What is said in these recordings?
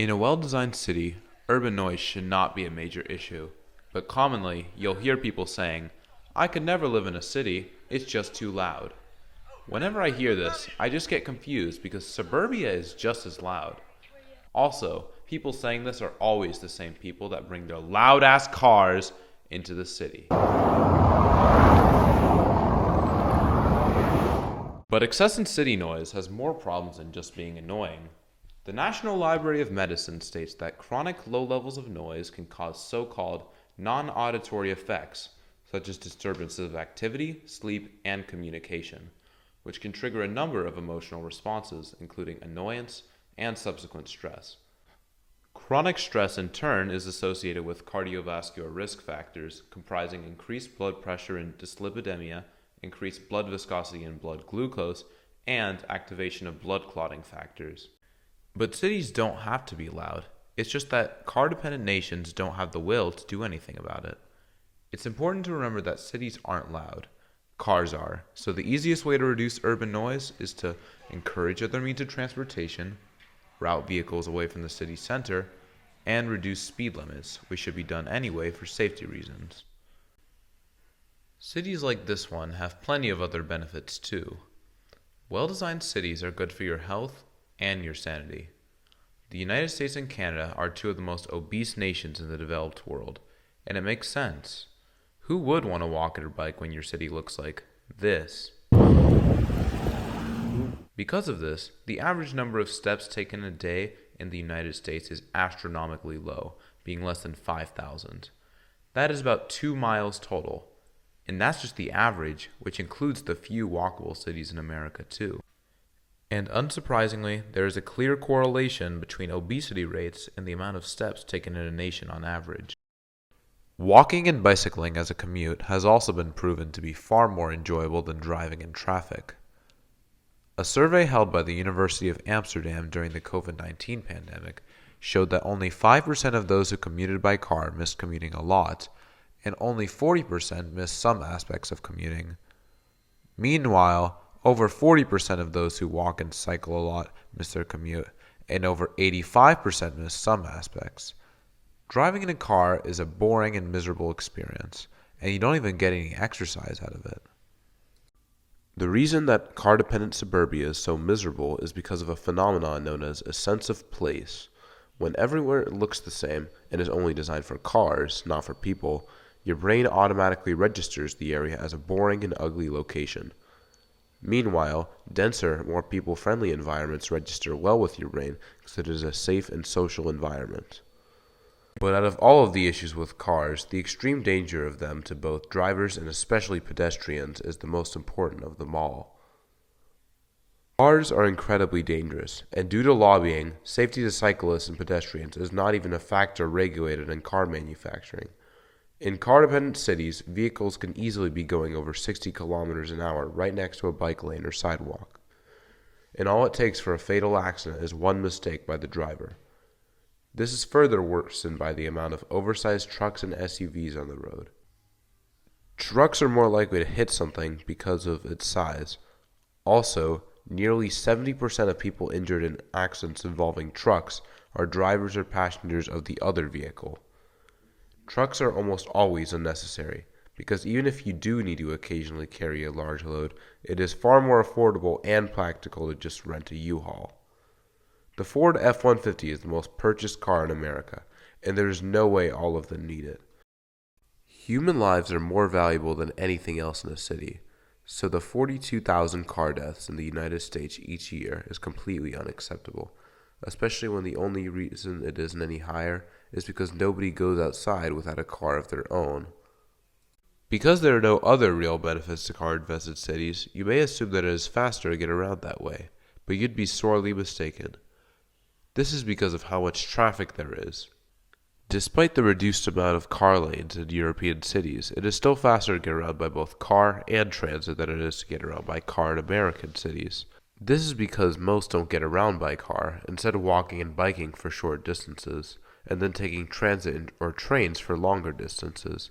In a well-designed city, urban noise should not be a major issue, but commonly you'll hear people saying, "I could never live in a city, it's just too loud." Whenever I hear this, I just get confused because suburbia is just as loud. Also, people saying this are always the same people that bring their loud ass cars into the city. But excessive city noise has more problems than just being annoying. The National Library of Medicine states that chronic low levels of noise can cause so called non auditory effects, such as disturbances of activity, sleep, and communication, which can trigger a number of emotional responses, including annoyance and subsequent stress. Chronic stress, in turn, is associated with cardiovascular risk factors comprising increased blood pressure and dyslipidemia, increased blood viscosity and blood glucose, and activation of blood clotting factors. But cities don't have to be loud. It's just that car-dependent nations don't have the will to do anything about it. It's important to remember that cities aren't loud. Cars are. So the easiest way to reduce urban noise is to encourage other means of transportation, route vehicles away from the city center, and reduce speed limits, which should be done anyway for safety reasons. Cities like this one have plenty of other benefits too. Well-designed cities are good for your health and your sanity. The United States and Canada are two of the most obese nations in the developed world, and it makes sense. Who would want to walk or bike when your city looks like this? Because of this, the average number of steps taken a day in the United States is astronomically low, being less than 5,000. That is about 2 miles total, and that's just the average, which includes the few walkable cities in America too. And unsurprisingly, there is a clear correlation between obesity rates and the amount of steps taken in a nation on average. Walking and bicycling as a commute has also been proven to be far more enjoyable than driving in traffic. A survey held by the University of Amsterdam during the COVID-19 pandemic showed that only 5% of those who commuted by car missed commuting a lot, and only 40% missed some aspects of commuting. Meanwhile, over 40% of those who walk and cycle a lot miss their commute, and over 85% miss some aspects. Driving in a car is a boring and miserable experience, and you don't even get any exercise out of it. The reason that car-dependent suburbia is so miserable is because of a phenomenon known as a sense of place. When everywhere looks the same and is only designed for cars, not for people, your brain automatically registers the area as a boring and ugly location. Meanwhile, denser, more people-friendly environments register well with your brain because it is a safe and social environment. But out of all of the issues with cars, the extreme danger of them to both drivers and especially pedestrians is the most important of them all. Cars are incredibly dangerous, and due to lobbying, safety to cyclists and pedestrians is not even a factor regulated in car manufacturing. In car-dependent cities, vehicles can easily be going over 60 kilometers an hour right next to a bike lane or sidewalk. And all it takes for a fatal accident is one mistake by the driver. This is further worsened by the amount of oversized trucks and SUVs on the road. Trucks are more likely to hit something because of its size. Also, nearly 70% of people injured in accidents involving trucks are drivers or passengers of the other vehicle. Trucks are almost always unnecessary, because even if you do need to occasionally carry a large load, it is far more affordable and practical to just rent a U-Haul. The Ford F-150 is the most purchased car in America, and there is no way all of them need it. Human lives are more valuable than anything else in a city, so the 42,000 car deaths in the United States each year is completely unacceptable, especially when the only reason it isn't any higher is because nobody goes outside without a car of their own. Because there are no other real benefits to car-infested cities, you may assume that it is faster to get around that way, but you'd be sorely mistaken. This is because of how much traffic there is. Despite the reduced amount of car lanes in European cities, it is still faster to get around by both car and transit than it is to get around by car in American cities. This is because most don't get around by car, instead of walking and biking for short distances, and then taking transit or trains for longer distances.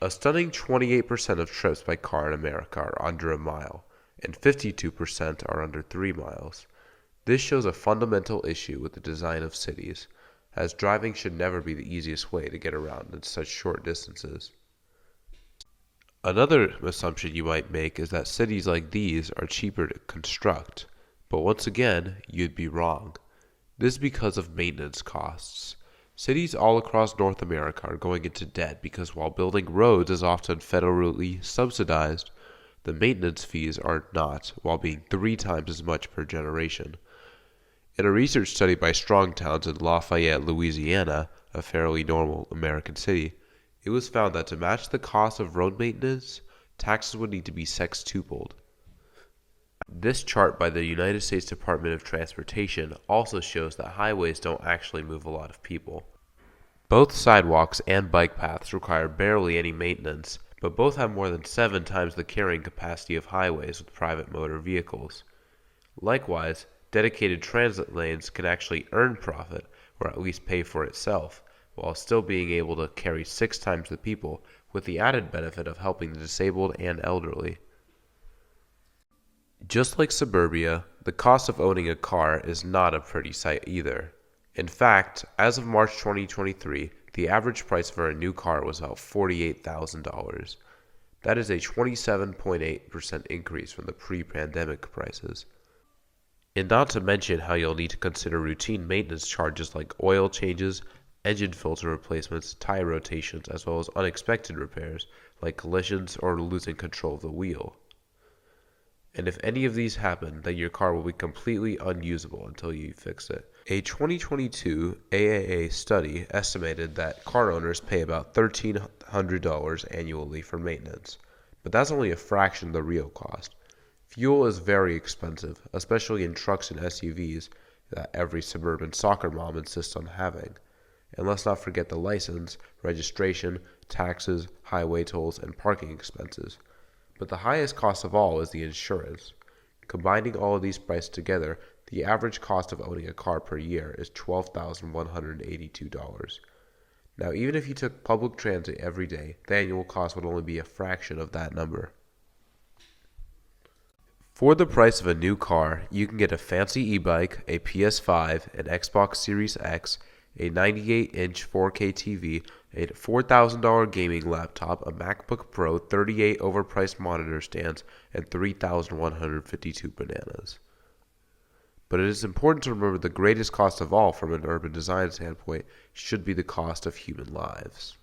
A stunning 28% of trips by car in America are under a mile, and 52% are under 3 miles. This shows a fundamental issue with the design of cities, as driving should never be the easiest way to get around in such short distances. Another assumption you might make is that cities like these are cheaper to construct, but once again, you'd be wrong. This is because of maintenance costs. Cities all across North America are going into debt because while building roads is often federally subsidized, the maintenance fees are not, while being 3 times as much per generation. In a research study by Strong Towns in Lafayette, Louisiana, a fairly normal American city, it was found that to match the cost of road maintenance, taxes would need to be sextupled. This chart by the United States Department of Transportation also shows that highways don't actually move a lot of people. Both sidewalks and bike paths require barely any maintenance, but both have more than 7 times the carrying capacity of highways with private motor vehicles. Likewise, dedicated transit lanes can actually earn profit, or at least pay for itself, while still being able to carry 6 times the people, with the added benefit of helping the disabled and elderly. Just like suburbia, the cost of owning a car is not a pretty sight either. In fact, as of March 2023, the average price for a new car was about $48,000. That is a 27.8% increase from the pre-pandemic prices. And not to mention how you'll need to consider routine maintenance charges like oil changes, engine filter replacements, tire rotations, as well as unexpected repairs like collisions or losing control of the wheel. And if any of these happen, then your car will be completely unusable until you fix it. A 2022 AAA study estimated that car owners pay about $1,300 annually for maintenance, but that's only a fraction of the real cost. Fuel is very expensive, especially in trucks and SUVs that every suburban soccer mom insists on having. And let's not forget the license, registration, taxes, highway tolls, and parking expenses. But the highest cost of all is the insurance. Combining all of these prices together, the average cost of owning a car per year is $12,182. Now, even if you took public transit every day, the annual cost would only be a fraction of that number. For the price of a new car, you can get a fancy e-bike, a PS5, an Xbox Series X, a 98-inch 4K TV, a $4,000 gaming laptop, a MacBook Pro, 38 overpriced monitor stands, and 3,152 bananas. But it is important to remember the greatest cost of all from an urban design standpoint should be the cost of human lives.